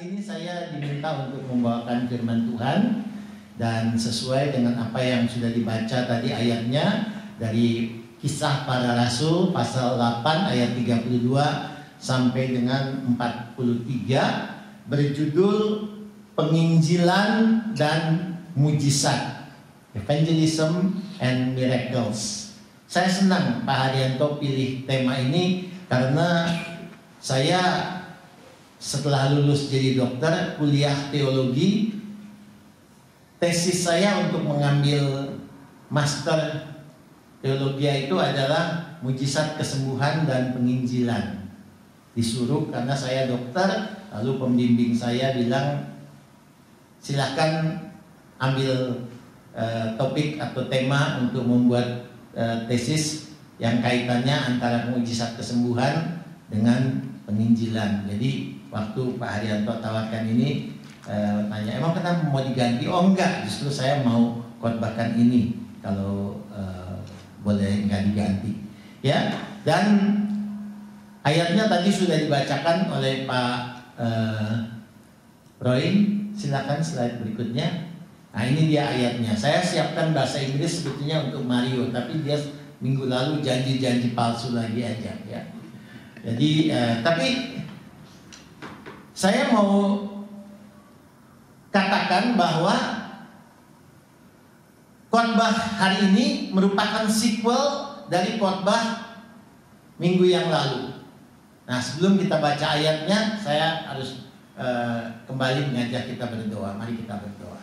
Kali ini saya diminta untuk membawakan firman Tuhan dan sesuai dengan apa yang sudah dibaca tadi ayatnya dari Kisah Para Rasul pasal 8 ayat 32 sampai dengan 43 berjudul Penginjilan dan Mujizat, Evangelism and Miracles. Saya senang Pak Haryanto pilih tema ini karena saya setelah lulus jadi dokter, kuliah teologi, tesis saya untuk mengambil master teologi itu adalah mujizat kesembuhan dan penginjilan. Disuruh karena saya dokter, lalu pembimbing saya bilang silahkan ambil topik atau tema untuk membuat tesis yang kaitannya antara mujizat kesembuhan dengan penginjilan. Jadi waktu Pak Haryanto tawarkan ini, tanya emang kenapa mau diganti? Oh enggak, justru saya mau khotbahkan ini kalau boleh nggak diganti. Ya, dan ayatnya tadi sudah dibacakan oleh Pak Roy. Silakan slide berikutnya. Nah ini dia ayatnya. Saya siapkan bahasa Inggris sebetulnya untuk Mario, tapi dia minggu lalu janji-janji palsu lagi aja ya. Jadi tapi saya mau katakan bahwa khotbah hari ini merupakan sequel dari khotbah minggu yang lalu. Nah, sebelum kita baca ayatnya, saya harus kembali mengajak kita berdoa. Mari kita berdoa.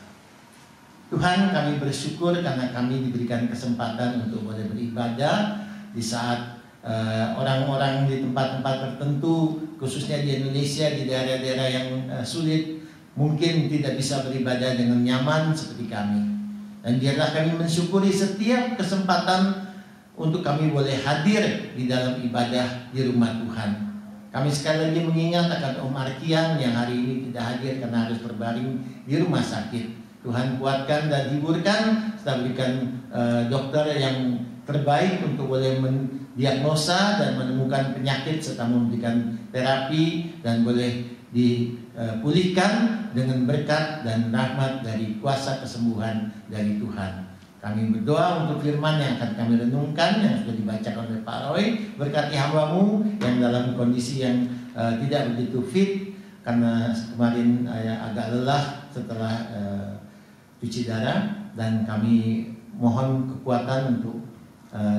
Tuhan, kami bersyukur karena kami diberikan kesempatan untuk boleh beribadah di saat orang-orang di tempat-tempat tertentu, khususnya di Indonesia, di daerah-daerah yang sulit, mungkin tidak bisa beribadah dengan nyaman seperti kami. Dan biarlah kami mensyukuri setiap kesempatan untuk kami boleh hadir di dalam ibadah di rumah Tuhan. Kami sekali lagi mengingat akan Om Arkian yang hari ini tidak hadir karena harus berbaring di rumah sakit. Tuhan kuatkan dan hiburkan, serta berikan dokter yang terbaik untuk boleh mendiagnosa dan menemukan penyakit serta memberikan terapi dan boleh dipulihkan dengan berkat dan rahmat dari kuasa kesembuhan dari Tuhan. Kami berdoa untuk firman yang akan kami renungkan yang sudah dibacakan oleh Pak Roy. Berkati hamba-Mu yang dalam kondisi yang tidak begitu fit karena kemarin agak lelah setelah cuci darah, dan kami mohon kekuatan untuk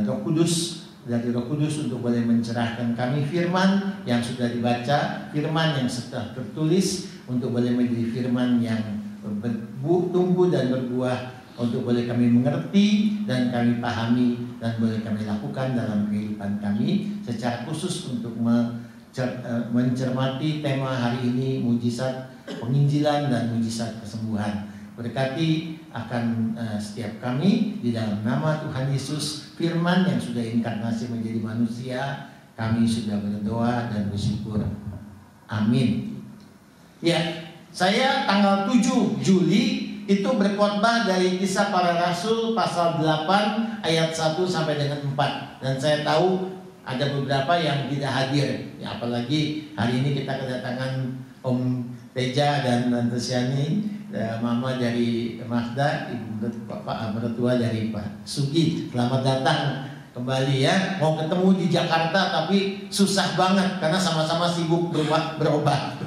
Roh Kudus, dari Roh Kudus untuk boleh mencerahkan kami firman yang sudah dibaca, firman yang sudah tertulis untuk boleh menjadi firman yang tumbuh dan berbuah untuk boleh kami mengerti dan kami pahami dan boleh kami lakukan dalam kehidupan kami, secara khusus untuk mencermati tema hari ini, mujizat penginjilan dan mujizat kesembuhan. Berkati akan setiap kami di dalam nama Tuhan Yesus, firman yang sudah inkarnasi menjadi manusia. Kami sudah berdoa dan bersyukur. Amin. Ya, saya tanggal 7 Juli itu berkhotbah dari Kisah Para Rasul pasal 8 ayat 1 sampai dengan 4. Dan saya tahu ada beberapa yang tidak hadir ya, apalagi hari ini kita kedatangan Om Teja dan Tante Siani, Mama dari Magda, Ibu Bapak mertua dari Pak Sugi. Selamat datang kembali ya. Mau ketemu di Jakarta tapi susah banget karena sama-sama sibuk berobat.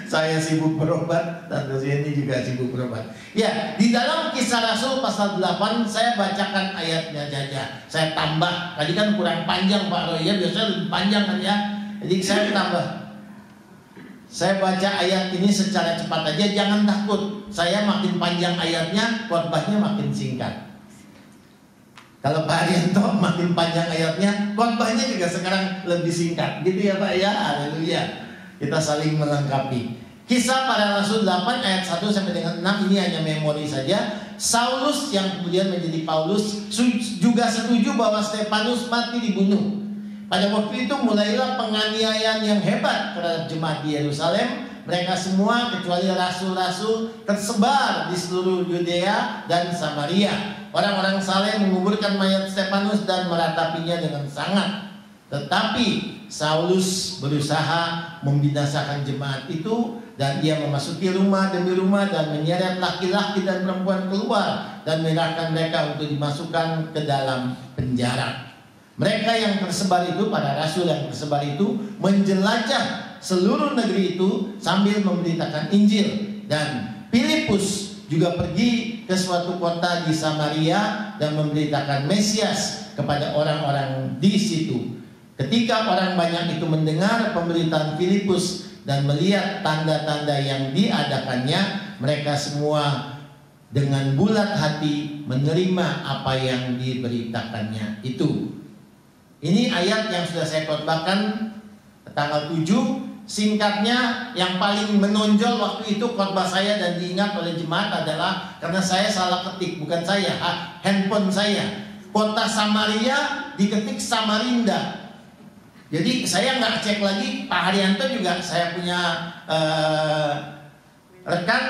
Saya sibuk berobat, Tante Siani juga sibuk berobat. Ya, di dalam Kisah Rasul pasal 8 saya bacakan ayatnya saja. Saya tambah, tadi kan kurang panjang Pak Roy ya, biasanya lebih panjang kan ya. Jadi saya tambah. Saya baca ayat ini secara cepat aja, jangan takut. Saya makin panjang ayatnya, khotbahnya makin singkat. Kalau Pak Haryanto makin panjang ayatnya, khotbahnya juga sekarang lebih singkat. Gitu ya Pak ya, haleluya. Kita saling melengkapi. Kisah Para Rasul 8 ayat 1 sampai dengan 6 ini hanya memori saja. Saulus yang kemudian menjadi Paulus juga setuju bahwa Stefanus mati dibunuh. Pada waktu itu mulailah penganiayaan yang hebat terhadap jemaat di Yerusalem. Mereka semua kecuali rasul-rasul tersebar di seluruh Yudea dan Samaria. Orang-orang saleh menguburkan mayat Stefanus dan meratapinya dengan sangat. Tetapi Saulus berusaha membinasakan jemaat itu, dan ia memasuki rumah demi rumah dan menyeret laki-laki dan perempuan keluar dan menyerahkan mereka untuk dimasukkan ke dalam penjara. Mereka yang tersebar itu, para rasul yang tersebar itu, menjelajah seluruh negeri itu sambil memberitakan Injil. Dan Filipus juga pergi ke suatu kota di Samaria dan memberitakan Mesias kepada orang-orang di situ. Ketika orang banyak itu mendengar pemberitaan Filipus dan melihat tanda-tanda yang diadakannya, mereka semua dengan bulat hati menerima apa yang diberitakannya itu. Ini ayat yang sudah saya khotbahkan tanggal 7. Singkatnya, yang paling menonjol waktu itu khotbah saya dan diingat oleh jemaat adalah karena saya salah ketik, bukan saya, handphone saya. Kota Samaria diketik Samarinda. Jadi saya nggak cek lagi. Pak Haryanto juga saya punya rekan,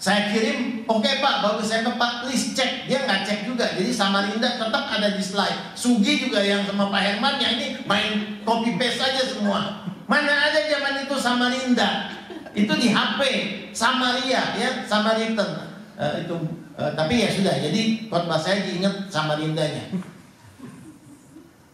saya kirim, oke Pak, bagus, saya ke Pak, please cek. Dia nggak cek juga. Jadi Samarinda tetap ada di slide. Sugi juga yang sama Pak Herman, yang ini main copy paste aja semua. Mana ada zaman itu Samarinda? Itu di HP Samaria, ya, Samaritan. Tapi ya sudah. Jadi khotbah saya diingat Samarindanya.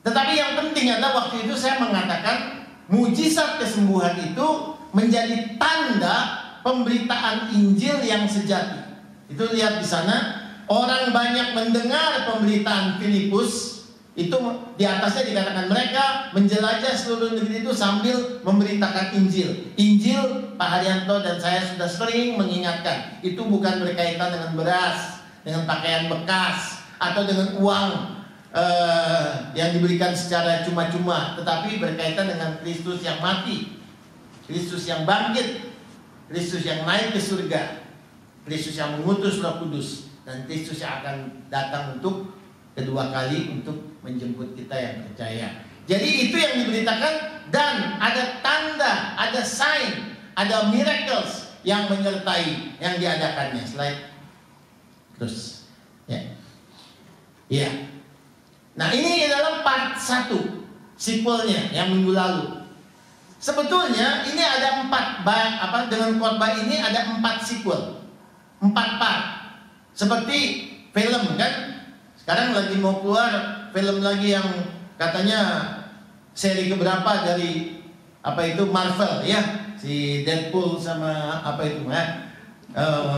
Tetapi yang penting adalah waktu itu saya mengatakan mujizat kesembuhan itu menjadi tanda pemberitaan Injil yang sejati. Itu lihat di sana, orang banyak mendengar pemberitaan Filipus. Itu di atasnya dikatakan mereka menjelajah seluruh negeri itu sambil memberitakan Injil. Injil, Pak Haryanto dan saya sudah sering mengingatkan, itu bukan berkaitan dengan beras, dengan pakaian bekas, atau dengan uang yang diberikan secara cuma-cuma, tetapi berkaitan dengan Kristus yang mati, Kristus yang bangkit, Kristus yang naik ke surga, Kristus yang mengutus Roh Kudus, dan Kristus yang akan datang untuk kedua kali untuk menjemput kita yang percaya. Jadi itu yang diberitakan, dan ada tanda, ada sign, ada miracles yang menyertai yang diadakannya. Slide terus, ya. Iya. Nah, ini adalah part 1 sequelnya yang minggu lalu. Sebetulnya ini ada 4 dengan khotbah ini ada 4 sequel, 4 part. Seperti film kan, sekarang lagi mau keluar film lagi yang katanya seri keberapa dari Marvel, ya, si Deadpool sama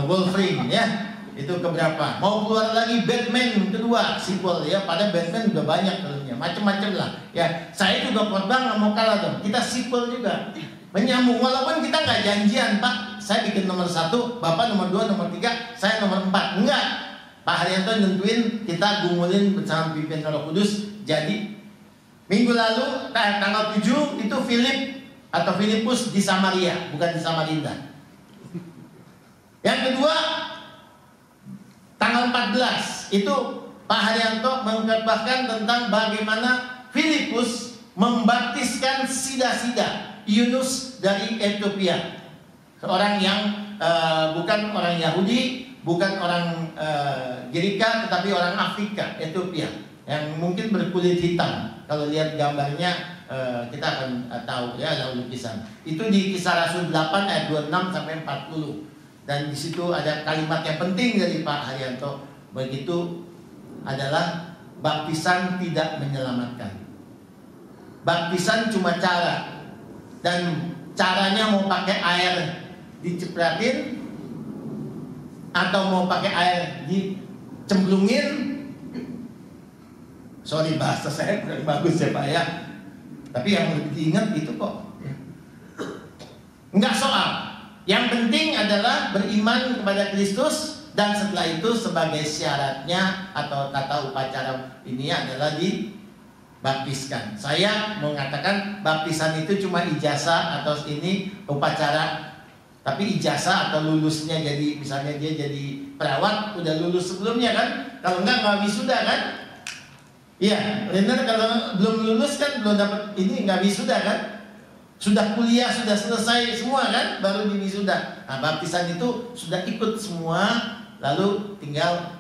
Wolverine, ya. Itu keberapa? Mau keluar lagi Batman kedua sequel, ya. Pada Batman udah banyak filmnya, macam-macam lah, ya. Saya juga khotbah nggak mau kalah dong. Kita sequel juga, menyambung. Walaupun kita nggak janjian, Pak, saya bikin nomor 1, Bapak nomor 2, nomor 3, saya nomor 4. Enggak. Pak Haryanto nentuin, kita gumulin bersama pimpin Roh Kudus. Jadi minggu lalu tanggal 7 itu Filipus di Samaria, bukan di Samarinda. Yang kedua, tanggal 14 itu Pak Haryanto mengkhotbahkan tentang bagaimana Filipus membaptiskan Sida-Sida, Yunus dari Ethiopia, seorang yang bukan orang Yahudi, bukan orang Girika, tetapi orang Afrika, Ethiopia, yang mungkin berkulit hitam. Kalau lihat gambarnya kita akan tahu, ya, ada lukisan. Itu di Kisah Rasul 8 ayat 26 sampai 40. Dan di situ ada kalimat yang penting dari Pak Haryanto. Begitu adalah baptisan tidak menyelamatkan. Baptisan cuma cara, dan caranya mau pakai air dicepratin atau mau pakai air dicemplungin. Sorry bahasa saya kurang bagus ya Pak, ya. Tapi yang lebih diingat itu kok. Enggak soal. Yang penting adalah beriman kepada Kristus, dan setelah itu sebagai syaratnya atau tata upacara ini adalah dibaptiskan. Saya mengatakan baptisan itu cuma ijazah atau ini upacara. Tapi ijazah atau lulusnya, jadi misalnya dia jadi perawat udah lulus sebelumnya kan. Kalau enggak wisuda kan. Iya, benar, kalau belum lulus kan belum dapat ini, nggak wisuda kan. Sudah kuliah, sudah selesai semua kan, baru di wisuda. Nah, baptisan itu sudah ikut semua, lalu tinggal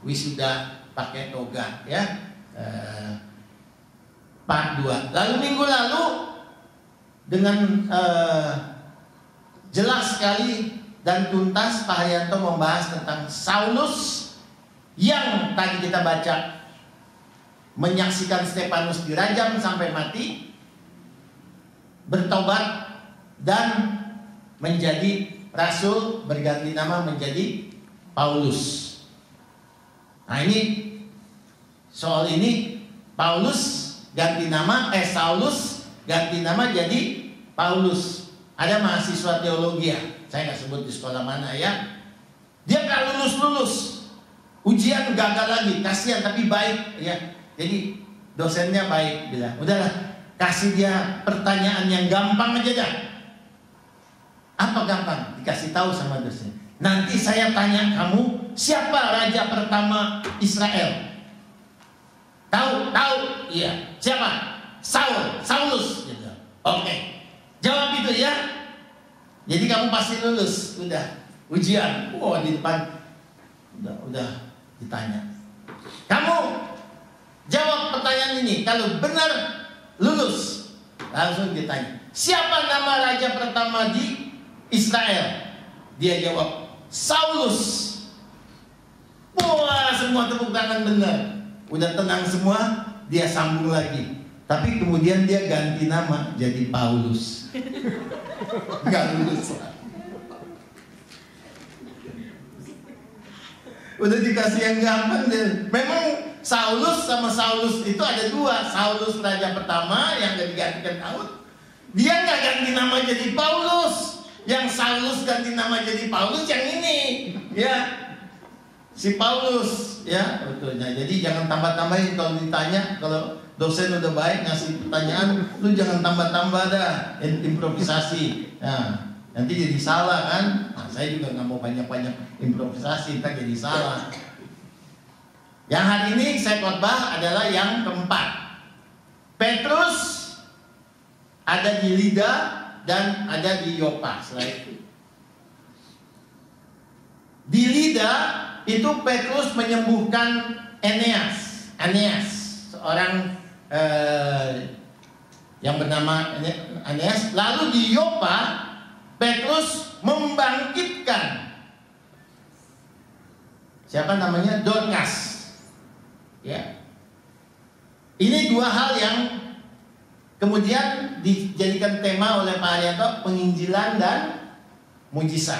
wisuda pakai toga, ya. part 2. Lalu minggu lalu dengan jelas sekali dan tuntas Pak Haryanto membahas tentang Saulus yang tadi kita baca menyaksikan Stefanus dirajam sampai mati, bertobat dan menjadi rasul, berganti nama menjadi Paulus. Nah ini soal ini Paulus ganti nama, Saulus ganti nama jadi Paulus. Ada mahasiswa teologi ya, saya nggak sebut di sekolah mana ya, dia nggak lulus, ujian gagal lagi, kasihan tapi baik ya. Jadi dosennya baik, bilang udahlah kasih dia pertanyaan yang gampang aja dah. Apa gampang? Dikasih tahu sama dosen. Nanti saya tanya kamu, siapa raja pertama Israel? Tahu? Iya. Siapa? Saulus. Gitu. Oke. Jawab itu ya. Jadi kamu pasti lulus. Udah ujian. Di depan udah ditanya. Kamu jawab pertanyaan ini. Kalau benar lulus, langsung ditanya, siapa nama raja pertama di Israel? Dia jawab Saulus. Wah, semua tepuk tangan benar. Udah tenang semua, dia sambung lagi. Tapi kemudian dia ganti nama jadi Paulus. Gak lulus. Udah dikasih yang gampang deh. Memang Saulus sama Saulus itu ada dua. Saulus raja pertama yang gak digantikan Daud. Dia gak ganti nama jadi Paulus. Yang Saulus ganti nama jadi Paulus yang ini. Ya, si Paulus ya betulnya. Jadi jangan tambah-tambahin kalau ditanya. Kalau dosen udah baik ngasih pertanyaan, lu jangan tambah-tambah dah, improvisasi. Nah, nanti jadi salah kan. Nah, saya juga nggak mau banyak-banyak improvisasi, ntar jadi salah. Yang hari ini saya khotbah adalah yang keempat. Petrus ada di Lida dan ada di Yopa. Setelah itu di Lida itu Petrus menyembuhkan Eneas, seorang yang bernama Eneas. Lalu di Yopa Petrus membangkitkan siapa namanya, Dorcas. Ya, ini dua hal yang kemudian dijadikan tema oleh Pak Haryanto, penginjilan dan mujizat.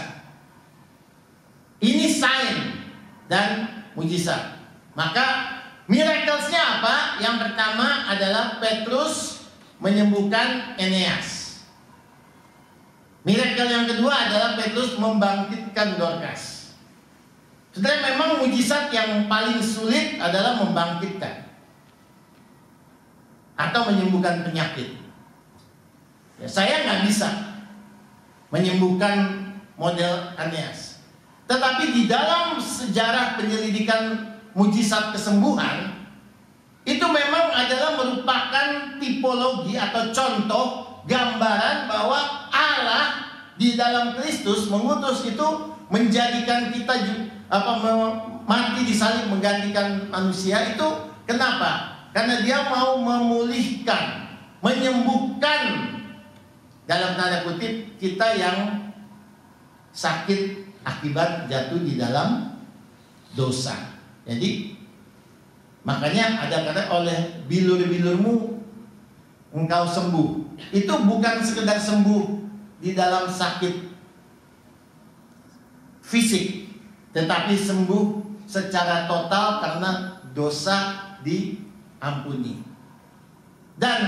Ini sign dan mujizat. Maka miracle-nya apa? Yang pertama adalah Petrus menyembuhkan Eneas. Miracle yang kedua adalah Petrus membangkitkan Dorcas. Sebenarnya memang mujizat yang paling sulit adalah membangkitkan atau menyembuhkan penyakit. Ya, saya nggak bisa menyembuhkan model Eneas. Tetapi di dalam sejarah penyelidikan mujizat kesembuhan, itu memang adalah merupakan tipologi atau contoh gambaran bahwa Allah di dalam Kristus mengutus itu menjadikan kita mati di salib menggantikan manusia. Itu kenapa? Karena dia mau memulihkan, menyembuhkan dalam tanda kutip kita yang sakit akibat jatuh di dalam dosa. Jadi makanya ada kata, oleh bilur-bilurmu engkau sembuh. Itu bukan sekedar sembuh di dalam sakit fisik, tetapi sembuh secara total karena dosa diampuni. Dan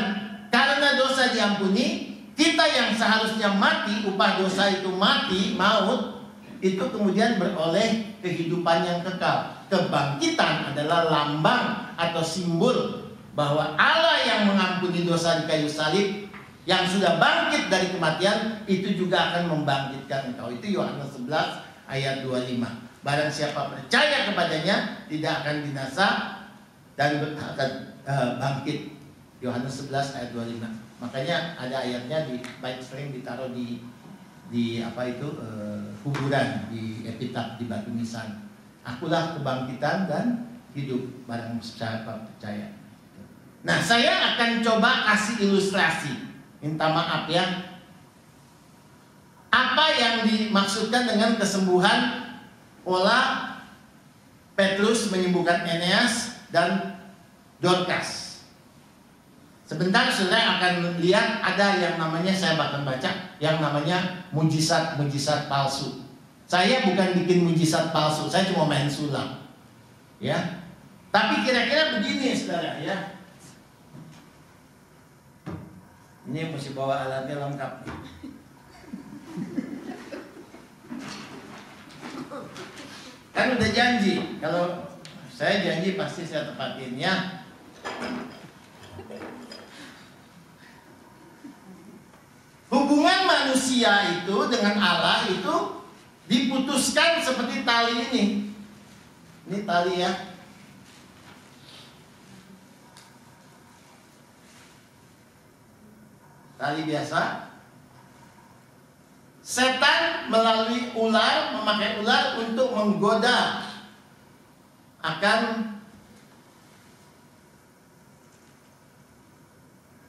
karena dosa diampuni, kita yang seharusnya mati, upah dosa itu mati, maut, itu kemudian beroleh kehidupan yang kekal. Kebangkitan adalah lambang atau simbol bahwa Allah yang mengampuni dosa di kayu salib, yang sudah bangkit dari kematian, itu juga akan membangkitkan engkau. Itu Yohanes 11 ayat 25. Barang siapa percaya kepadanya tidak akan binasa dan akan bangkit. Yohanes 11 ayat 25. Makanya ada ayatnya di baik sering ditaruh di kuburan, di epitaf, di batu nisan. Akulah kebangkitan dan hidup, barang siapa percaya. Nah, saya akan coba kasih ilustrasi. Minta maaf ya. Apa yang dimaksudkan dengan kesembuhan pola Petrus menyembuhkan Eneas dan Dorcas? Sebentar saudara akan lihat ada yang namanya, saya bahkan baca, yang namanya mujizat-mujizat palsu. Saya bukan bikin mujizat palsu, saya cuma main sulap. Ya. Tapi kira-kira begini saudara ya. Ini mesti bawa alatnya lengkap. Kan udah janji, kalau saya janji pasti saya tepatin ya. Hubungan manusia itu dengan Allah itu diputuskan seperti tali ini. Ini tali ya. Tali biasa. Setan melalui ular, memakai ular untuk menggoda akan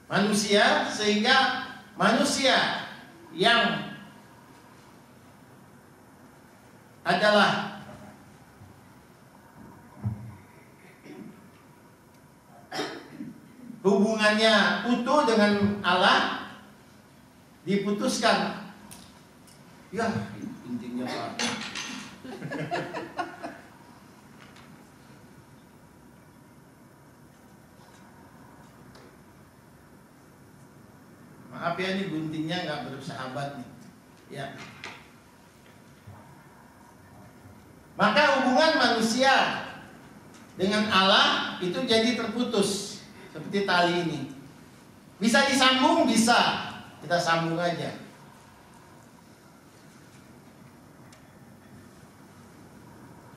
manusia, sehingga manusia yang adalah hubungannya utuh dengan Allah diputuskan. Ya, intinya Pak. Maaf ya, ini guntingnya nggak bersahabat nih. Ya. Maka hubungan manusia dengan Allah itu jadi terputus seperti tali ini. Bisa disambung, bisa. Kita sambung aja.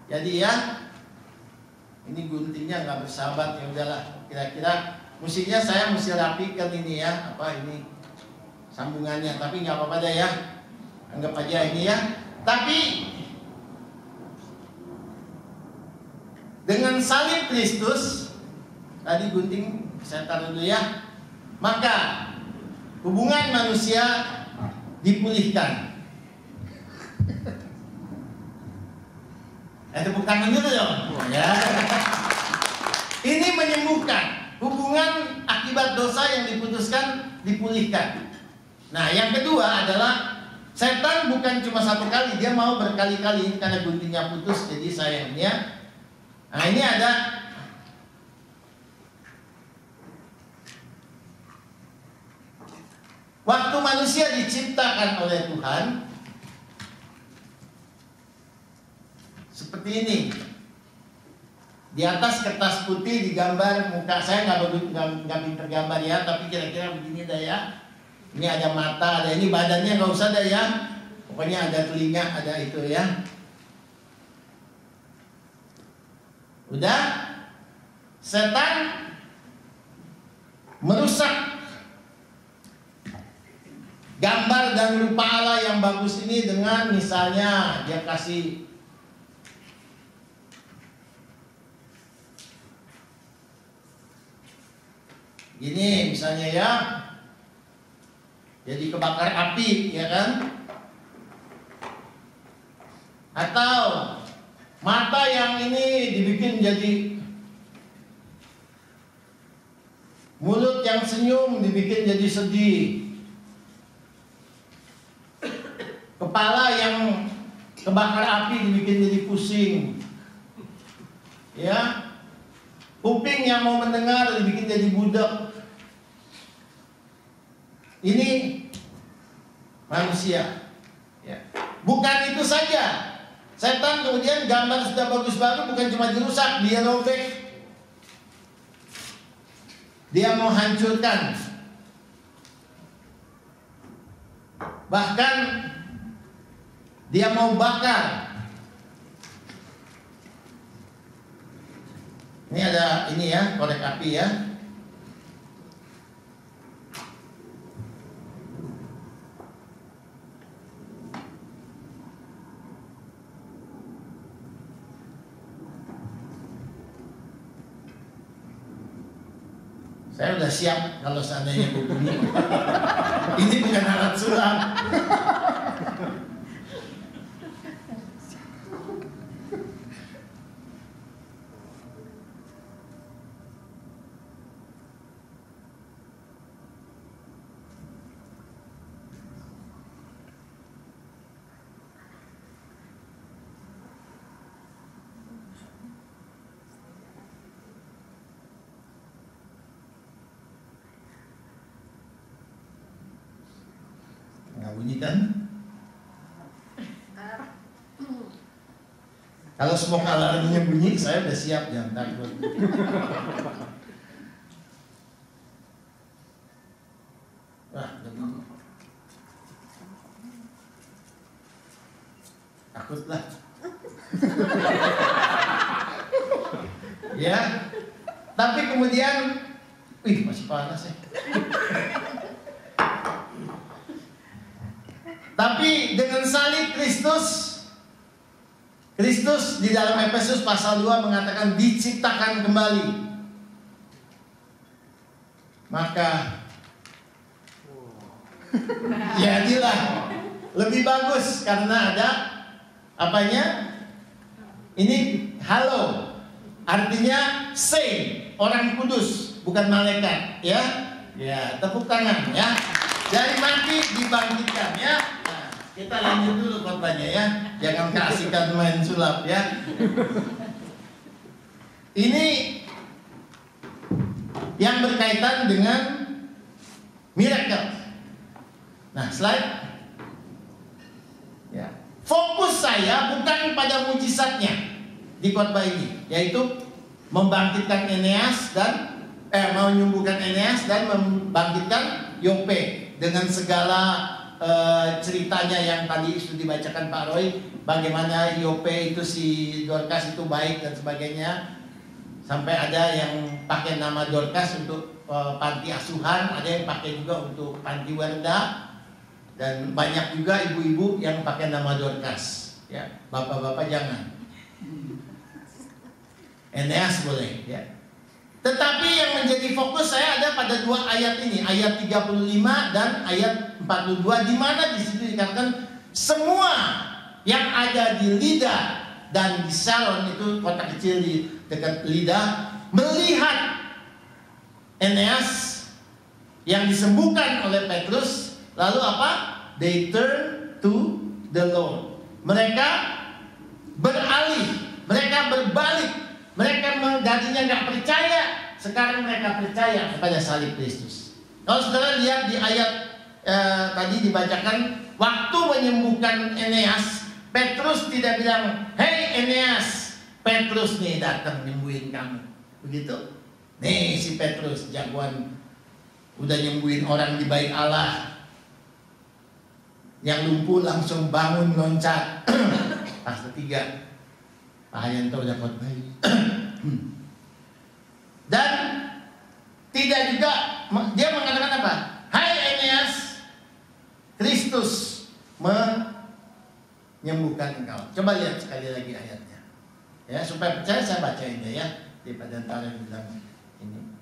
Jadi ya, ini guntingnya nggak bersahabat, ya udahlah. Kira-kira mestinya saya mesti rapikan ini ya, apa ini sambungannya. Tapi nggak apa-apa deh ya, anggap aja ini ya. Tapi dengan salib Kristus, tadi gunting saya taruh dulu ya. Maka hubungan manusia dipulihkan. Tepuk tangan dulu dong. Ya. Ini menyembuhkan. Hubungan akibat dosa yang diputuskan dipulihkan. Nah, yang kedua adalah setan bukan cuma satu kali, dia mau berkali-kali. Ini karena guntingnya putus, jadi sayangnya. Nah, ini ada waktu manusia diciptakan oleh Tuhan seperti ini. Di atas kertas putih digambar muka, saya nggak pinter gambar ya, tapi kira-kira begini dah ya. Ini ada mata, ada ini, badannya nggak usah dah ya. Pokoknya ada telinga, ada itu ya. Udah, setan merusak gambar dan rupa Allah yang bagus ini dengan misalnya dia kasih gini misalnya ya, jadi kebakar api ya kan, atau mata yang ini dibikin jadi mulut yang senyum dibikin jadi sedih, kepala yang kebakar api dibikin jadi pusing, ya, kuping yang mau mendengar dibikin jadi budak. Ini manusia. Ya. Bukan itu saja. Setan kemudian gambar sudah bagus banget, bukan cuma dirusak, dia robek. Dia mau hancurkan. Bahkan dia mau bakar. Ini ada ini ya, korek api ya. Saya udah siap kalau seandainya bunyi. Ini bukan alat sulap. Nggak bunyi kan? Kalau semua alarmnya bunyi, saya udah siap, jangan takut. Wah, udah bunyi. Takutlah. Ya, tapi kemudian, wih masih panas ya. Tapi dengan salib Kristus di dalam Efesus pasal 2 mengatakan diciptakan kembali. Maka jadilah lebih bagus karena ada apanya? Ini halo, artinya saint, orang kudus, bukan malaikat, ya. Ya, tepuk tangan ya. Dari mati dibangkitkan ya. Nah, kita lanjut dulu khotbahnya ya. Jangan keasikan main sulap ya. Ini yang berkaitan dengan miracle. Nah, slide. Ya. Fokus saya bukan pada mujizatnya di khotbah ini, yaitu membangkitkan Eneas dan menyembuhkan Eneas dan membangkitkan Yope. Dengan segala ceritanya yang tadi sudah dibacakan Pak Roy, bagaimana Yope itu si Dorcas itu baik dan sebagainya, sampai ada yang pakai nama Dorcas untuk panti asuhan, ada yang pakai juga untuk panti werda, dan banyak juga ibu-ibu yang pakai nama Dorcas. Ya, bapak-bapak jangan. Eneas boleh, ya. Tetapi yang menjadi fokus saya ada pada dua ayat ini, ayat 35 dan ayat 42, di mana di situ dikatakan semua yang ada di Lida dan di Saron, itu kota kecil di dekat Lida, melihat Eneas yang disembuhkan oleh Petrus, lalu apa? They turn to the Lord. Mereka beralih, mereka berbalik. Mereka tadinya nggak percaya, sekarang mereka percaya kepada salib Kristus. Kalau saudara lihat di ayat tadi dibacakan, waktu menyembuhkan Eneas, Petrus tidak bilang, "Hei Eneas, Petrus nih datang nyembuhin kamu." Begitu? Nih si Petrus jagoan, udah nyembuhin orang di bait Allah. Yang lumpuh langsung bangun loncat. Pasal 3. Pak Hayanto udah khotbah. Dan tidak juga dia mengatakan apa? Hai Eneas, Kristus menyembuhkan engkau. Coba lihat sekali lagi ayatnya, ya, supaya percaya saya bacain deh ya, daripada ntar yang bilang ini.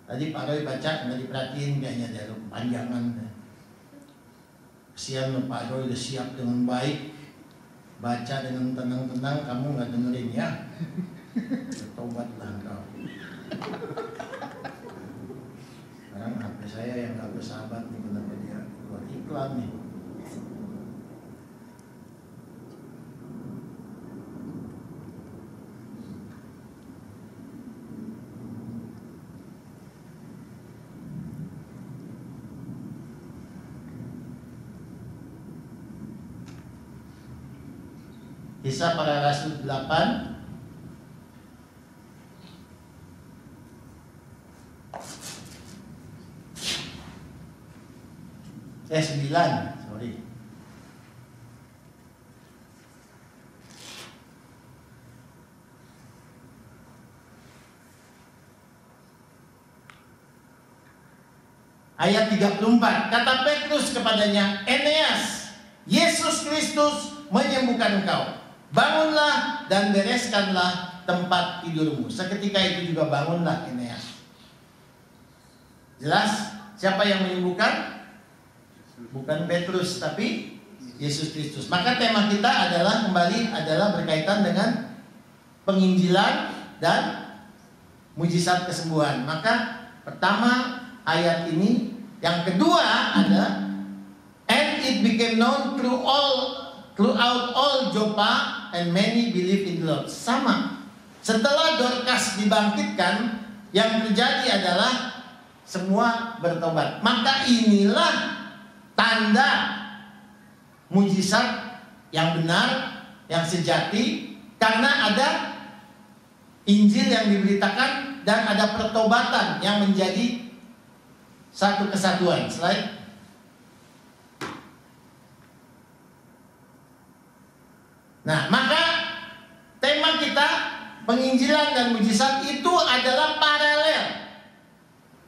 Tadi Pak Roy baca nggak diperhatiin kayaknya, dia panjangan. Kesian loh, Pak Roy udah siap dengan baik, baca dengan tenang-tenang, kamu nggak dengerin ya. Bertobatlah engkau. Sekarang HP saya yang nggak bersahabat nih, kenapa dia keluar iklan nih? Kisah Para Rasul 8 9, sorry. Ayat 34, kata Petrus kepadanya, Eneas, Yesus Kristus menyembuhkan engkau. Bangunlah dan bereskanlah tempat tidurmu. Seketika itu juga bangunlah Eneas. Jelas siapa yang menyembuhkan? Bukan Petrus, tapi Yesus Kristus. Maka tema kita adalah berkaitan dengan penginjilan dan mujizat kesembuhan. Maka pertama ayat ini, yang kedua ada and it became known throughout all Joppa and many believed in the Lord. Sama. Setelah Dorcas dibangkitkan, yang terjadi adalah semua bertobat. Maka inilah tanda mujizat yang benar, yang sejati, karena ada Injil yang diberitakan dan ada pertobatan yang menjadi satu kesatuan. Slide. Nah, maka tema kita penginjilan dan mujizat itu adalah paralel.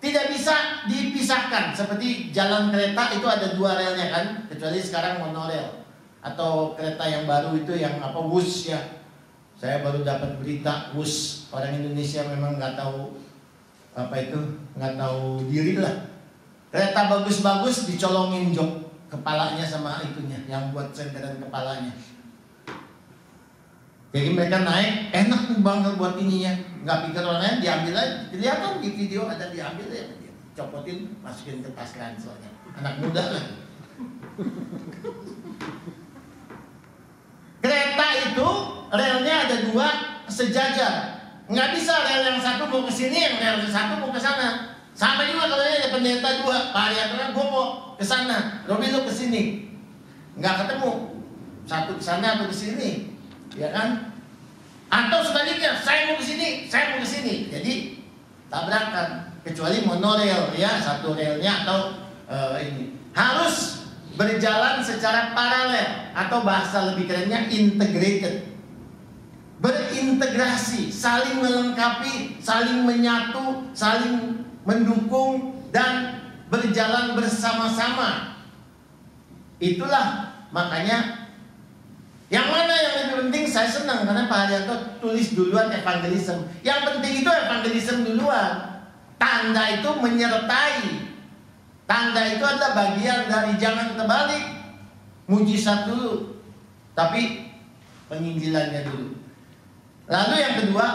Tidak bisa dipisahkan. Seperti jalan kereta itu ada dua relnya kan, kecuali sekarang monorail atau kereta yang baru itu yang WUS ya. Saya baru dapat berita WUS. Orang Indonesia memang nggak tahu nggak tahu diri lah. Kereta bagus-bagus dicolongin jok kepalanya sama itunya yang buat senderan kepalanya. Jadi mereka naik, enak nih bang buat ininya, nggak pikir orang lain, diambil aja. Kelihatan di video ada diambil ya, copotin, masukin ke tas ranselnya. Anak muda lagi. Kereta itu relnya ada dua sejajar, nggak bisa rel yang satu mau ke sini, yang rel yang satu mau ke sana. Sama juga kalau ada pendeta dua, Pak Ariatona, gue mau ke sana, Robi lu ke sini, nggak ketemu, satu ke sana atau ke sini. Ya kan? Atau sebaliknya, saya mau ke sini, saya mau ke sini. Jadi tabrakan. Kecuali monorail ya, satu relnya atau ini harus berjalan secara paralel atau bahasa lebih kerennya integrated. Berintegrasi, saling melengkapi, saling menyatu, saling mendukung dan berjalan bersama-sama. Itulah makanya yang mana yang lebih penting, saya senang karena Pak Haryanto tulis duluan evangelism. Yang penting itu evangelism duluan. Tanda itu menyertai. Tanda itu adalah bagian dari, jangan terbalik. Mujizat dulu, tapi penginjilannya dulu. Lalu yang kedua,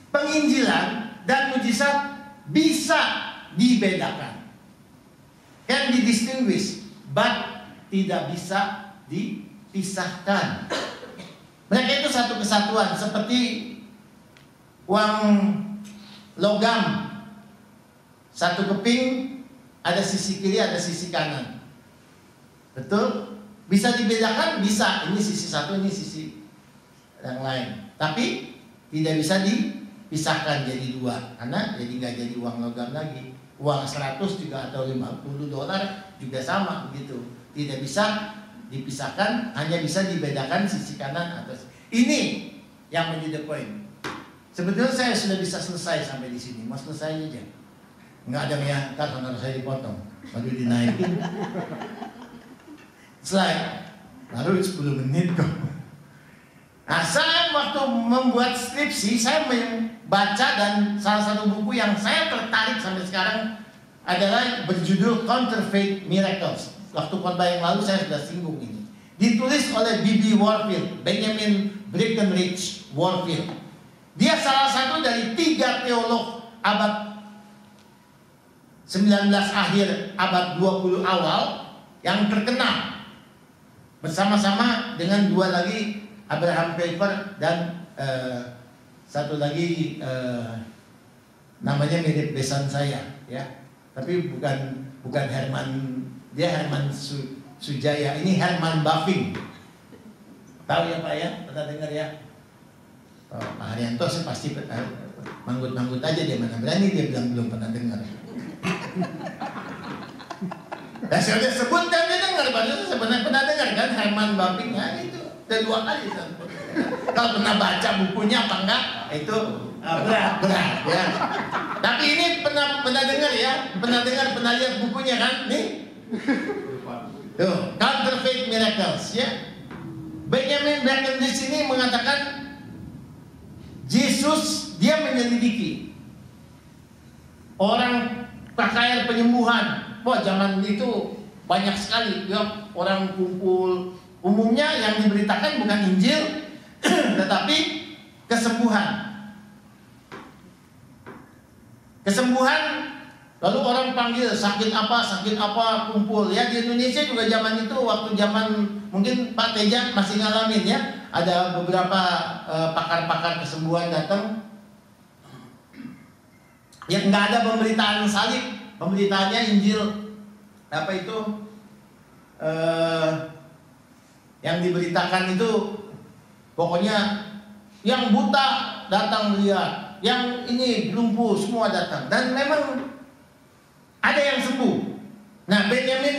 penginjilan dan mujizat bisa dibedakan. Can be distinguished, but tidak bisa dipisahkan. Mereka itu satu kesatuan, seperti uang logam. Satu keping ada sisi kiri, ada sisi kanan. Betul? Bisa dibedakan? Bisa. Ini sisi satu, ini sisi yang lain. Tapi tidak bisa dipisahkan jadi dua, karena jadi nggak jadi uang logam lagi. Uang 100 juga atau $50 juga sama begitu. Tidak bisa dipisahkan, hanya bisa dibedakan sisi kanan atau ini yang menjadi poin. Sebetulnya saya sudah bisa selesai sampai di sini, mau selesai aja. Nggak ada yang ntar honor saya dipotong, baru dinaikin. Slide, baru 10 menit kok. Nah, saya waktu membuat skripsi, saya membaca dan salah satu buku yang saya tertarik sampai sekarang adalah berjudul Counterfeit Miracles. Waktu khotbah yang lalu saya sudah singgung ini. Ditulis oleh B.B. Warfield, Benjamin Breckinridge Warfield. Dia salah satu dari 3 teolog abad 19 akhir, abad 20 awal yang terkenal. Bersama-sama dengan 2 lagi, Abraham Kuyper dan satu lagi namanya mirip besan saya, ya. Tapi bukan Herman, dia Herman Sujaya, ini Herman Baffing. Tahu ya Pak ya? Pernah dengar ya? Pak Haryanto sih pasti manggut-manggut aja, dia mana berani dia bilang belum pernah dengar. Dan saya udah sebut dan dia dengar, padahal saya pernah dengar kan Herman Baffing, nah itu. Dan 2 kali kalau pernah baca bukunya apa enggak itu berat ya. Tapi ini pernah dengar ya, pernah lihat bukunya kan nih. Tuh, Counterfeit Miracles ya. Benjamin Breckinridge ini mengatakan Yesus dia menyelidiki orang pakaian penyembuhan. Wah, zaman itu banyak sekali ya, orang kumpul. Umumnya yang diberitakan bukan Injil, tetapi kesembuhan. Kesembuhan, lalu orang panggil sakit apa, kumpul. Ya, di Indonesia juga zaman itu, waktu zaman mungkin Pak Teja masih ngalamin ya, ada beberapa pakar-pakar kesembuhan datang. Ya, nggak ada pemberitaan salib, pemberitaannya Injil. Apa itu? Yang diberitakan itu pokoknya yang buta datang lihat, yang ini lumpuh semua datang, dan memang ada yang sembuh. Nah, Benjamin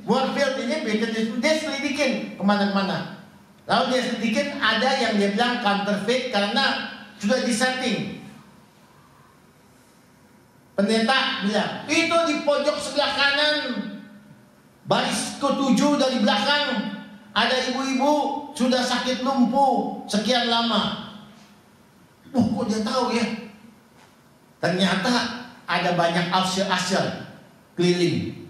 Warfield ini dia selidikin kemana-mana. Lalu dia selidikin, ada yang dia bilang counterfeit karena sudah disetting. Pendeta bilang, itu di pojok sebelah kanan, baris ke-7 dari belakang, ada ibu-ibu sudah sakit lumpuh sekian lama. Kok dia tahu ya? Ternyata ada banyak usher keliling.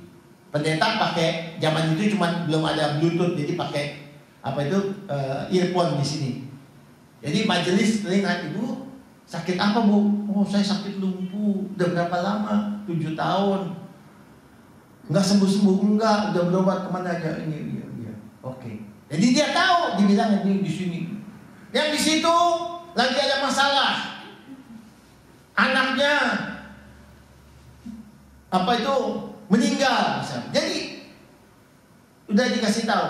Pendeta pakai, zaman itu cuma belum ada Bluetooth, jadi pakai earphone di sini. Jadi majelis telinga, ibu sakit apa bu? Oh, saya sakit lumpuh. Udah berapa lama? 7 tahun. Enggak sembuh-sembuh, enggak. Udah berobat kemana aja? Ini. Oke. Jadi dia tahu, dibilang ini di sini. Yang di situ lagi ada masalah. Anaknya meninggal misalnya. Jadi udah dikasih tahu.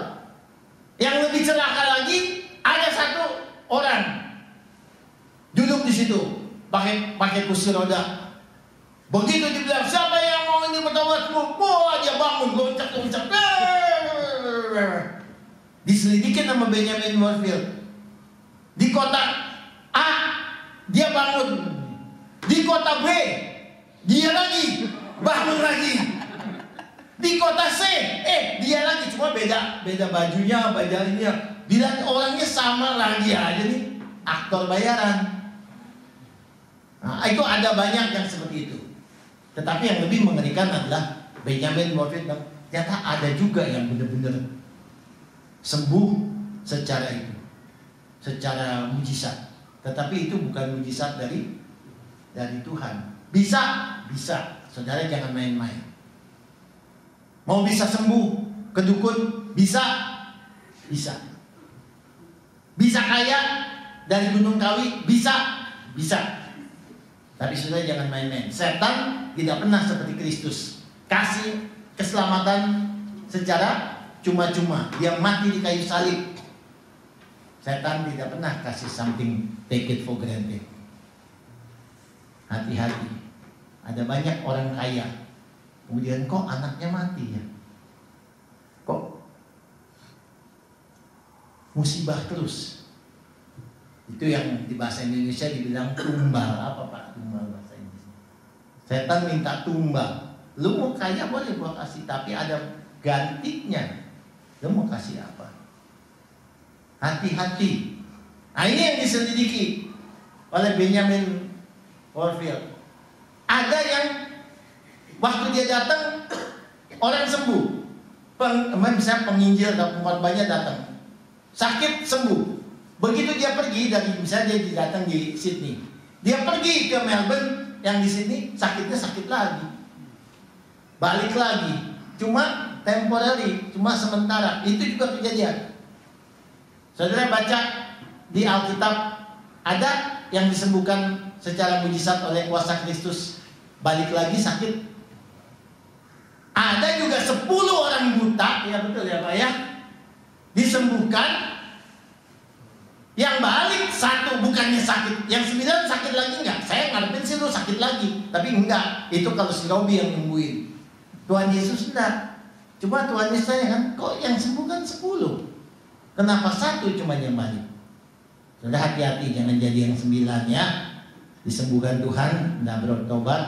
Yang lebih celaka lagi, ada satu orang duduk di situ pakai kursi roda. Begitu dibilang, siapa yang mau ini bertobatmu? Wah, dia bangun loncat-loncat. Diselidikin sama Benjamin Warfield. Di kota A dia bangun, di kota B dia lagi bangun lagi, di kota C dia lagi, cuma beda bajunya, bajunya. Bila orangnya sama lagi aja nih, aktor bayaran. Nah, itu ada banyak yang seperti itu. Tetapi yang lebih mengerikan adalah Benjamin Warfield, ternyata ada juga yang benar-benar sembuh secara secara mujizat. Tetapi itu bukan mujizat dari Tuhan. Bisa. Saudara jangan main-main. Mau bisa sembuh ke dukun, bisa. Bisa kaya dari Gunung Kawi, bisa. Tapi saudara jangan main-main. Setan tidak pernah seperti Kristus kasih keselamatan secara cuma-cuma. Dia mati di kayu salib. Setan tidak pernah kasih something take it for granted. Hati-hati. Ada banyak orang kaya, kemudian kok anaknya mati ya? Kok musibah terus? Itu yang di bahasa Indonesia dibilang tumbal. Apa Pak tumbal bahasa Inggris? Setan minta tumbal. Lu mau kaya boleh gua kasih, tapi ada gantinya. Lu mau kasih apa? Hati-hati. Nah, ini yang diselidiki oleh Benjamin Warfield. Ada yang waktu dia datang orang sembuh. Misalnya penginjil dan pengkhotbahnya datang, sakit sembuh. Begitu dia pergi dari, misalnya dia datang di Sydney, dia pergi ke Melbourne, yang di Sydney sakitnya sakit lagi, balik lagi. Cuma temporary, cuma sementara. Itu juga kejadian. Saudara baca di Alkitab, ada yang disembuhkan secara mujizat oleh kuasa Kristus, balik lagi sakit. Ada juga 10 orang buta, ya betul ya Pak ya, disembuhkan. Yang balik 1 bukannya sakit, yang 9 sakit lagi enggak. Saya ngarepin sih lu sakit lagi, tapi enggak. Itu kalau si Robi yang nyembuhin. Tuhan Yesus enggak. Cuma Tuhan Yesus saya kan, kok yang sembuh kan 10. Kenapa 1 cuma yang balik? Sudah hati-hati, jangan jadi yang 9 ya. Disembuhkan Tuhan, tidak bertobat,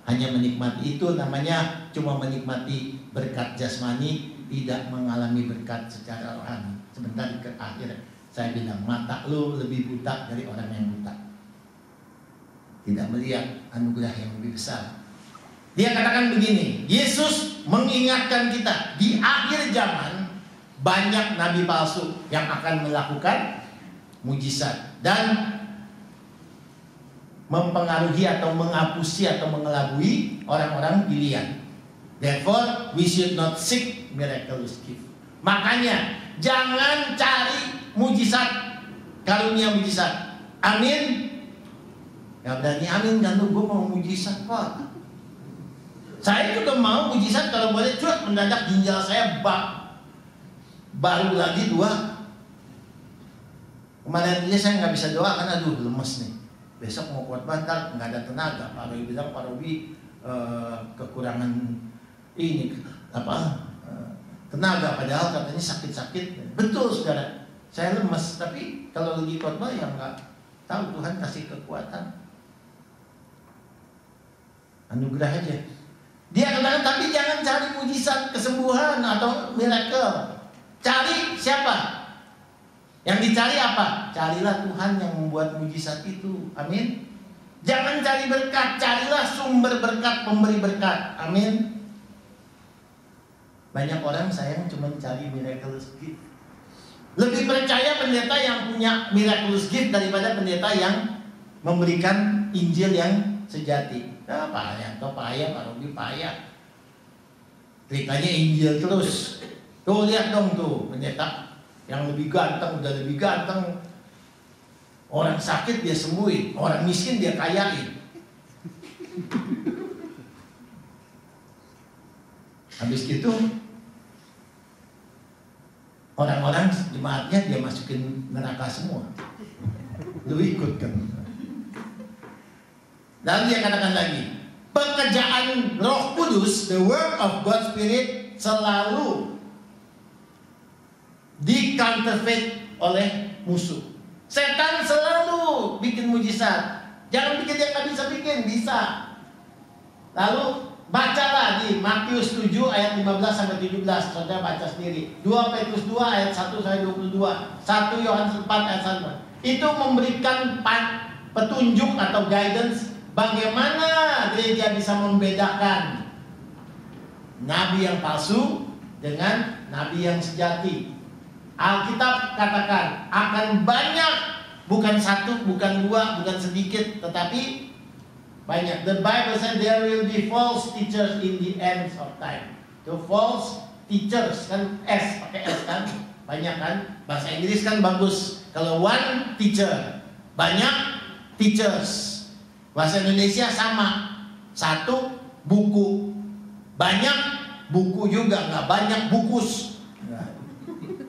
hanya menikmati itu, namanya cuma menikmati berkat jasmani, tidak mengalami berkat secara rohani. Sebentar ke akhir saya bilang, mata lu lebih buta dari orang yang buta, tidak melihat anugerah yang lebih besar. Dia katakan begini, Yesus mengingatkan kita di akhir zaman banyak nabi palsu yang akan melakukan mujizat dan mempengaruhi atau menghapusi atau mengelabui orang-orang pilihan. Therefore, we should not seek miraculous gift. Makanya jangan cari mujizat, karunia mujizat. Amin. Ya berani amin kan lu, gue mau mujizat Pak. Saya juga mau mujizat kalau boleh cuat mendadak ginjal saya baru lagi 2. Kemarin aja saya nggak bisa doa karena aduh lemes nih. Besok mau kuat bantal nggak ada tenaga. Pak Robi bilang Pak Robi kekurangan ini tenaga, padahal katanya sakit-sakit. Betul saudara, saya lemes. Tapi kalau lagi khotbah yang nggak tahu Tuhan kasih kekuatan, anugerah aja. Dia katakan, tapi jangan cari mujizat kesembuhan atau miracle. Cari siapa? Yang dicari apa? Carilah Tuhan yang membuat mujizat itu. Amin. Jangan cari berkat, carilah sumber berkat, pemberi berkat. Amin. Banyak orang sayang cuma cari miraculous gift. Lebih percaya pendeta yang punya miraculous gift daripada pendeta yang memberikan Injil yang sejati. Nah, Pak Haryanto payah, Pak Robi payah. Ceritanya Injil terus. Tuh lihat dong tuh pendeta yang lebih ganteng, udah lebih ganteng. Orang sakit dia sembuhin, orang miskin dia kayain. Habis gitu orang-orang jemaatnya dia masukin neraka semua. Lu ikut kan? Lalu dia katakan lagi, pekerjaan Roh Kudus, the work of God's Spirit, selalu di-counterfeit oleh musuh. Setan selalu bikin mujizat. Jangan pikir dia nggak bisa bikin, bisa. Lalu bacalah di Matius 7 ayat 15 sampai 17, saudara baca sendiri. 2 Petrus 2 ayat 1 sampai 22, 1 Yohanes 4 ayat 1. Itu memberikan petunjuk atau guidance bagaimana gereja bisa membedakan nabi yang palsu dengan nabi yang sejati. Alkitab katakan akan banyak, bukan 1, bukan 2, bukan sedikit, tetapi banyak. The Bible said there will be false teachers in the ends of time. The false teachers kan S, pakai S kan, banyak kan. Bahasa Inggris kan bagus. Kalau one teacher, banyak teachers. Bahasa Indonesia sama, 1 buku, banyak buku juga, nggak banyak bukus.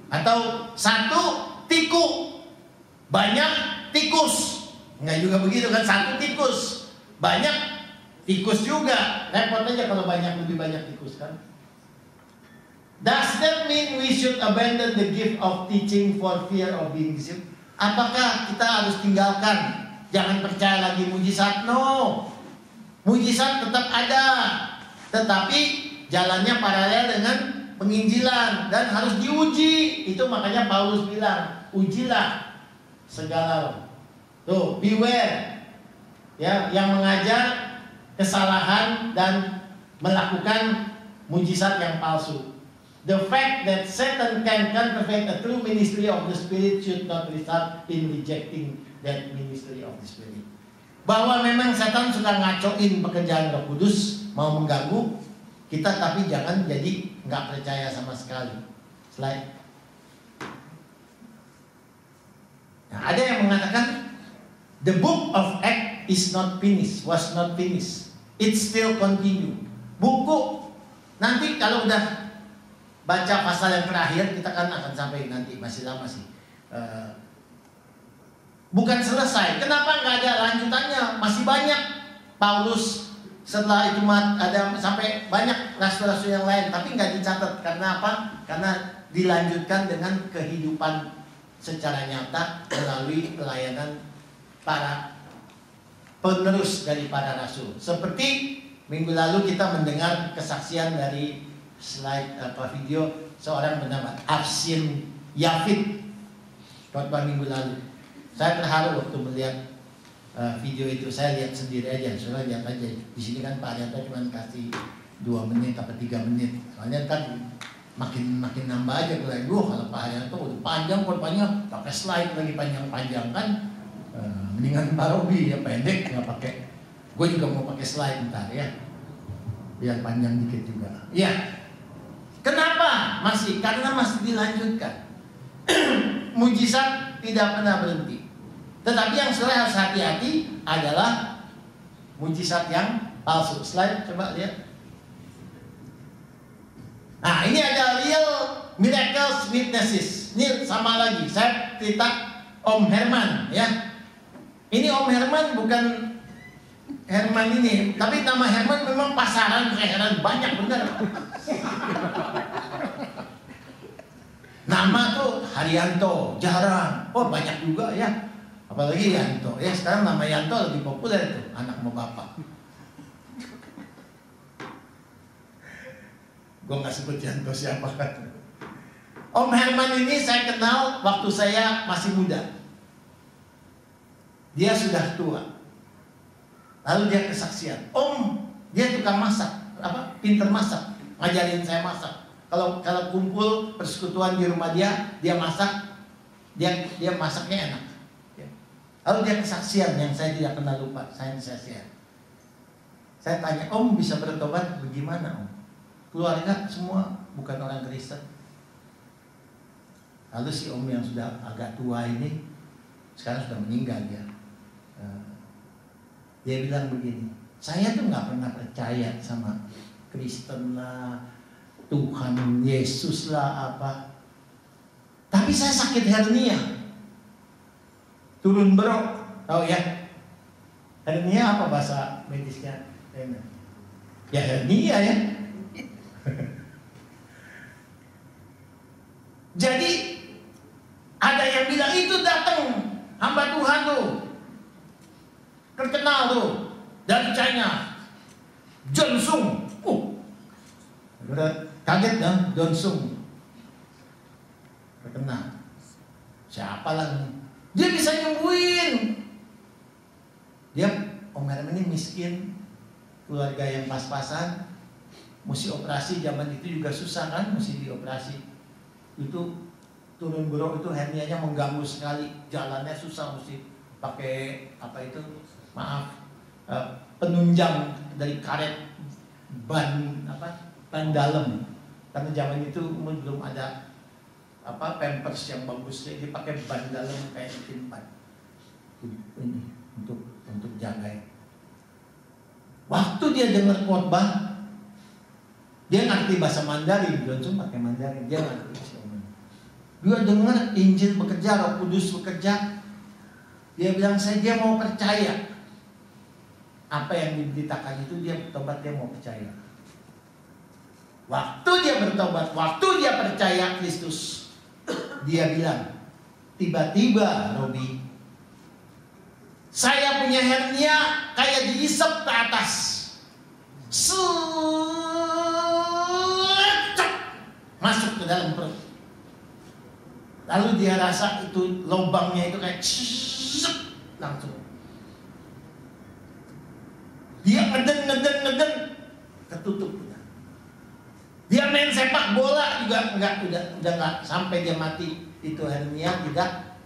Atau 1 tiku, banyak tikus. Nggak juga begitu kan, 1 tikus, banyak tikus juga. Repot aja kalau lebih banyak tikus kan. Does that mean we should abandon the gift of teaching for fear of being deceived? Apakah kita harus tinggalkan, jangan percaya lagi mujizat? No, mujizat tetap ada, tetapi jalannya paralel dengan penginjilan dan harus diuji. Itu makanya Paulus bilang, ujilah segala. Tuh, beware ya, yang mengajar kesalahan dan melakukan mujizat yang palsu. The fact that Satan can counterfeit a true ministry of the Spirit should not result in rejecting that ministry of the Spirit. Bahwa memang setan suka ngacoin pekerjaan Roh Kudus, mau mengganggu kita, tapi jangan jadi nggak percaya sama sekali. Slide. Nah, ada yang mengatakan the book of Acts is not finished, was not finished. It still continue. Buku nanti kalau udah baca pasal yang terakhir, kita kan akan sampai nanti, masih lama sih. Bukan selesai. Kenapa nggak ada lanjutannya? Masih banyak. Paulus setelah itu ada sampai banyak rasul-rasul yang lain, tapi nggak dicatat. Karena apa? Karena dilanjutkan dengan kehidupan secara nyata melalui pelayanan para penerus dari para rasul. Seperti minggu lalu kita mendengar kesaksian dari video seorang bernama Arsin Yafid, khotbah minggu lalu. Saya terharu waktu melihat video itu, saya lihat sendiri aja, soalnya lihat aja. Di sini kan Pak Arianto cuma kasih 2 menit atau 3 menit. Soalnya kan makin nambah aja kalau Pak Arianto udah panjang korbannya pakai slide lagi panjang-panjang kan. Mendingan Pak Robi ya pendek nggak pakai. Gue juga mau pakai slide ntar ya, biar panjang dikit juga. Ya, kenapa? Karena masih dilanjutkan. Mujizat tidak pernah berhenti. Tetapi yang saudara harus hati-hati adalah mujizat yang palsu. Slide coba lihat. Nah, ini ada real miracles witnesses. Ini sama lagi. Saya cerita Om Herman ya. Ini Om Herman bukan Herman ini, tapi nama Herman memang pasaran heran banyak bener. Nama tuh Haryanto, jarang. Oh banyak juga ya. Apalagi Yanto. Ya sekarang nama Yanto lebih populer tuh, anak sama bapak. Gue gak sebut Yanto siapa kan. Om Herman ini saya kenal waktu saya masih muda. Dia sudah tua. Lalu dia kesaksian. Om, dia tukang masak, pinter masak, ngajarin saya masak. Kalau kumpul persekutuan di rumah dia masak, dia masaknya enak. Lalu dia kesaksian yang saya tidak pernah lupa. Saya share. Saya tanya, Om bisa bertobat bagaimana Om? Keluarga semua bukan orang Kristen. Lalu si Om yang sudah agak tua ini sekarang sudah meninggal dia. Dia bilang begini, saya tuh nggak pernah percaya sama Kristen lah, Tuhan Yesus lah apa. Tapi saya sakit hernia, turun berok, tahu ya? Hernia apa bahasa medisnya? Ya hernia ya. Jadi ada yang bilang itu datang hamba Tuhan tuh, terkenal tuh dari China, John Sung. Kaget dong, John Sung terkenal. Siapa lagi? Dia bisa nyembuhin. Dia Om Herman ini miskin, keluarga yang pas-pasan, mesti operasi. Zaman itu juga susah kan, mesti dioperasi. Itu turun buruk itu hernianya mengganggu sekali, jalannya susah, mesti pakai penunjang dari karet ban dalam, karena zaman itu belum ada pampers yang bagus, jadi pakai ban dalam kayak timpan ini untuk jaga. Waktu dia dengar khotbah, dia ngerti bahasa Mandarin, Johnson pakai Mandarin, dia ngerti. Dia dengar Injil bekerja, Roh Kudus bekerja. Dia bilang dia mau percaya. Apa yang diberitakan itu dia bertobat, dia mau percaya. Waktu dia bertobat, waktu dia percaya Kristus, dia bilang, tiba-tiba Robi, saya punya hernia kayak diisep ke atas. Masuk ke dalam perut. Lalu dia rasa itu lubangnya itu kayak langsung. Dia ngeden, ketutup. Dia main sepak bola juga udah nggak sampai dia mati. Itu hernia tidak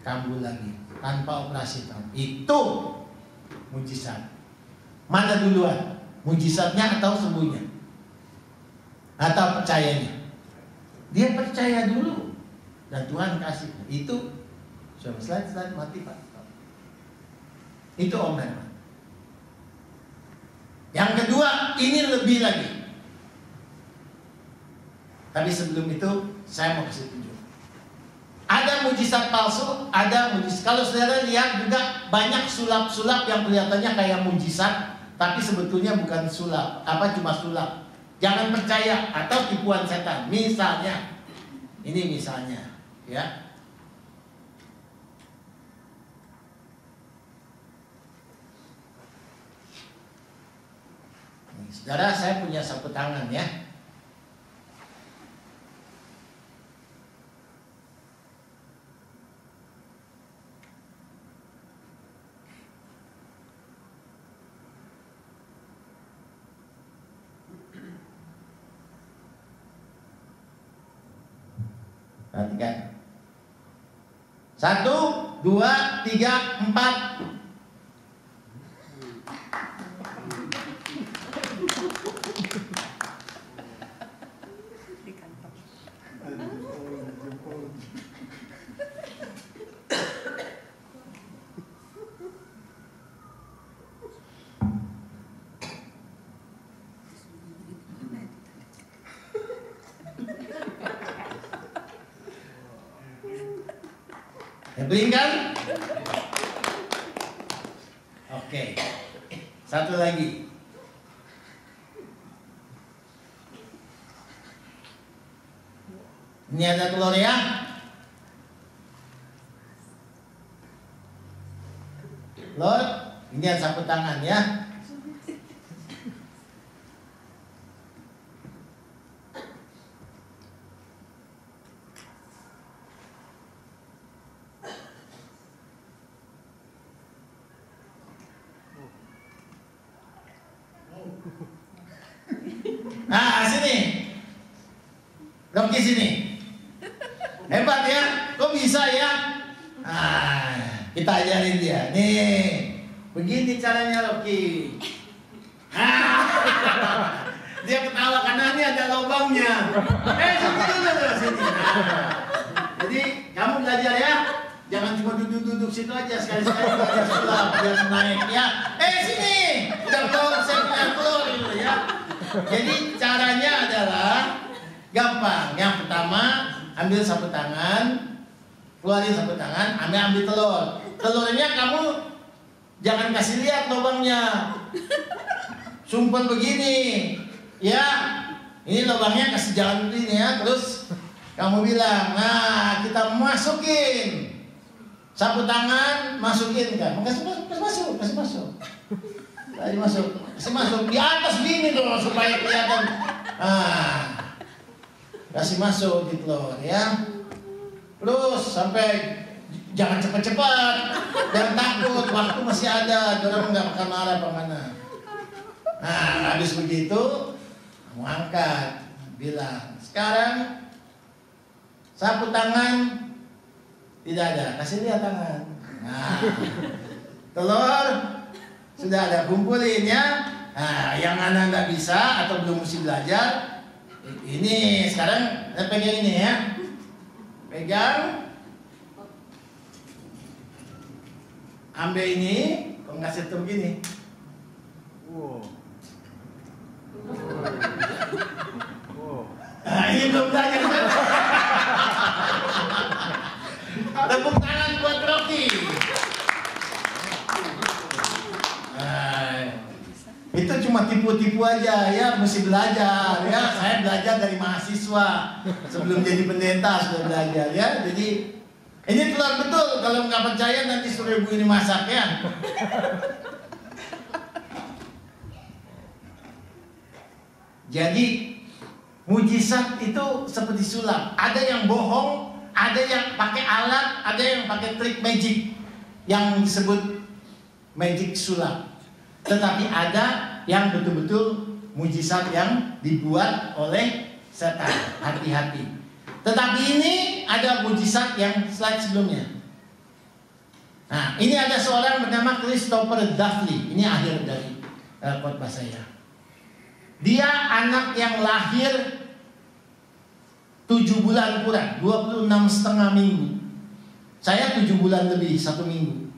kambuh lagi tanpa operasi tahun. Itu mujizat. Mana duluan? Mujizatnya atau sembuhnya? Atau percayanya? Dia percaya dulu. Dan Tuhan kasih. Itu coba slide mati Pak. Itu Om Herman. Yang kedua, ini lebih lagi. Tapi sebelum itu saya mau kasih tunjuk. Ada mujizat palsu, ada mujizat. Kalau saudara lihat juga banyak sulap-sulap yang kelihatannya kayak mujizat, tapi sebetulnya bukan sulap. Cuma sulap. Jangan percaya atau tipuan setan. Misalnya, ini misalnya. Ya, saudara, saya punya sapu tangan ya. Perhatikan. 1, 2, 3, 4. Berikan. Oke. Satu lagi. Ini ada telur ya. Telur. Ini ada sapu tangan ya. Nah, sini. Rocky sini. Hebat ya. Kok bisa ya? Ah, kita ajarin dia. Nih. Begini caranya Rocky. Dia ketawa karena ini ada lubangnya. Sini dulu sini. Jadi kamu belajar ya. Jangan cuma duduk-duduk situ aja, sekali-sekali belajar sulap biar naik ya. Sini. Udah keluar, saya punya keluar dulu ya. Jadi caranya adalah gampang. Yang pertama, ambil sapu tangan, keluarin sapu tangan, ambil telur. Telurnya kamu jangan kasih lihat lubangnya. Sumpel begini, ya. Ini lubangnya kasih jalan begini ya. Terus kamu bilang, nah kita masukin sapu tangan, masukin kan? Kasih masuk. Kasih masuk di atas gini dong supaya kelihatan. Kasih masuk di telur ya. Terus sampai jangan cepat-cepat, jangan takut, waktu masih ada, orang nggak akan marah kemana. Nah, habis begitu, kamu angkat, bilang sekarang sapu tangan tidak ada, kasih lihat tangan. Nah, telur sudah ada, kumpulin ya. Nah, yang anak nggak bisa atau belum mesti belajar, ini sekarang pegang ini ya, pegang, ambil ini, kok nggak setur gini. Nah, ini belum belajar. Tepuk tangan buat Rocky. Itu cuma tipu-tipu aja ya, mesti belajar ya. Saya belajar dari mahasiswa sebelum jadi pendeta sudah belajar ya. Jadi ini telur betul. Kalau nggak percaya nanti suruh ibu ini masak ya. Jadi mujizat itu seperti sulap. Ada yang bohong, ada yang pakai alat, ada yang pakai trik magic yang disebut magic sulap. Tetapi ada yang betul-betul mujizat yang dibuat oleh setan. Hati-hati. Tetapi ini ada mujizat yang slide sebelumnya. Nah, ini ada seorang bernama Christopher Duffy. Ini akhir dari khotbah saya. Dia anak yang lahir 7 bulan kurang, 26,5 minggu. Saya 7 bulan lebih, 1 minggu.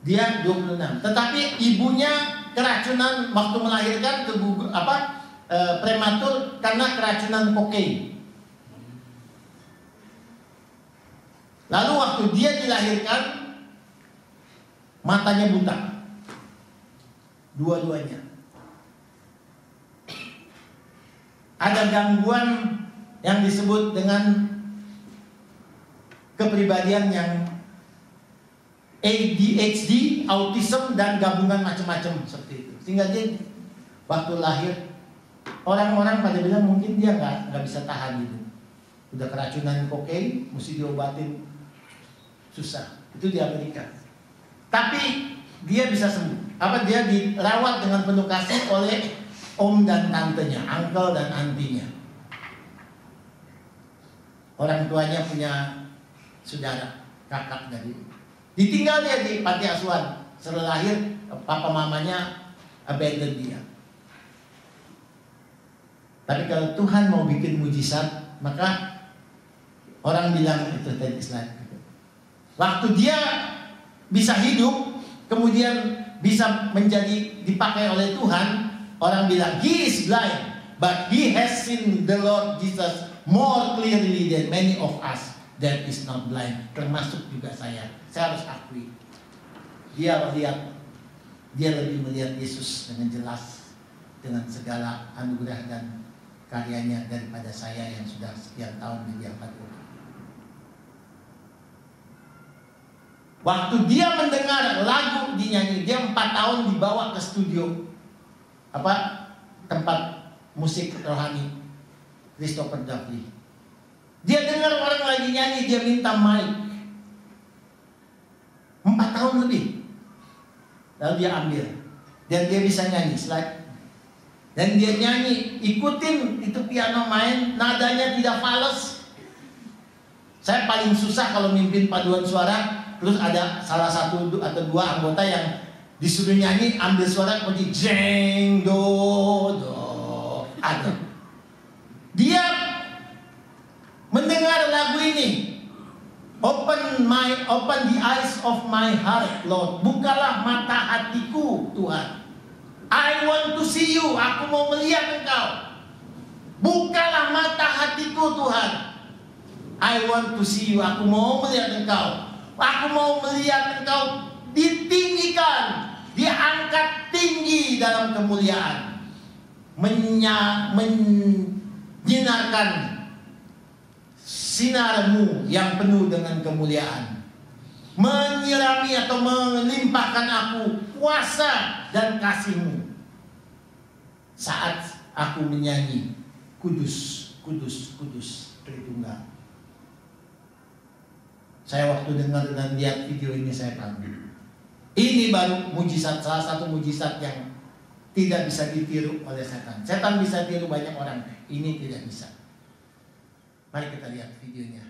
Dia 26. Tetapi ibunya keracunan waktu melahirkan, prematur karena keracunan kokain. Lalu waktu dia dilahirkan, matanya buta, dua-duanya. Ada gangguan yang disebut dengan kepribadian yang ADHD, autism, dan gabungan macam-macam seperti itu. Sehingga dia waktu lahir, orang-orang pada bilang mungkin dia nggak bisa tahan gitu. Udah keracunan kokain, mesti diobatin, susah. Itu di Amerika. Tapi dia bisa sembuh. Dia dirawat dengan penuh kasih oleh om dan tantenya, uncle dan antinya. orang tuanya punya saudara, kakak dari, ditinggal dia di panti asuhan. Setelah lahir, papa mamanya abandon dia. Tapi kalau Tuhan mau bikin mujizat, maka orang bilang itu tadi slide. Waktu dia bisa hidup, kemudian bisa menjadi dipakai oleh Tuhan, orang bilang he is blind, but he has seen the Lord Jesus more clearly than many of us that is not blind. Termasuk juga saya harus akui. Dia lebih melihat Yesus dengan jelas, dengan segala anugerah dan karyanya daripada saya yang sudah sekian tahun di bidang patriot. Waktu dia mendengar lagu dinyanyi, dia 4 tahun dibawa ke studio tempat musik rohani Christopher Duffy. Dia dengar orang lagi nyanyi, dia minta mic. 4 tahun lebih. Lalu dia ambil, dan dia bisa nyanyi slide. Dan dia nyanyi, ikutin itu piano main, nadanya tidak fals. Saya paling susah kalau mimpin paduan suara. Terus ada salah satu atau dua anggota yang disuruh nyanyi, ambil suara seperti jeng do do. Ada. Dia mendengar lagu ini. Open the eyes of my heart, Lord. Bukalah mata hatiku, Tuhan. I want to see you. Aku mau melihat Engkau. Bukalah mata hatiku, Tuhan. I want to see you. Aku mau melihat Engkau. Aku mau melihat Engkau ditinggikan, diangkat tinggi dalam kemuliaan, menyinarkan sinarmu yang penuh dengan kemuliaan, menyirami atau melimpahkan aku kuasa dan kasihmu. Saat aku menyanyi, kudus, kudus, kudus, Tritunggal. Saya waktu dengar dan lihat video ini, saya kagum. Ini baru mujizat, salah satu mujizat yang tidak bisa ditiru oleh setan. Setan bisa tiru banyak orang, ini tidak bisa. Mari kita lihat videonya.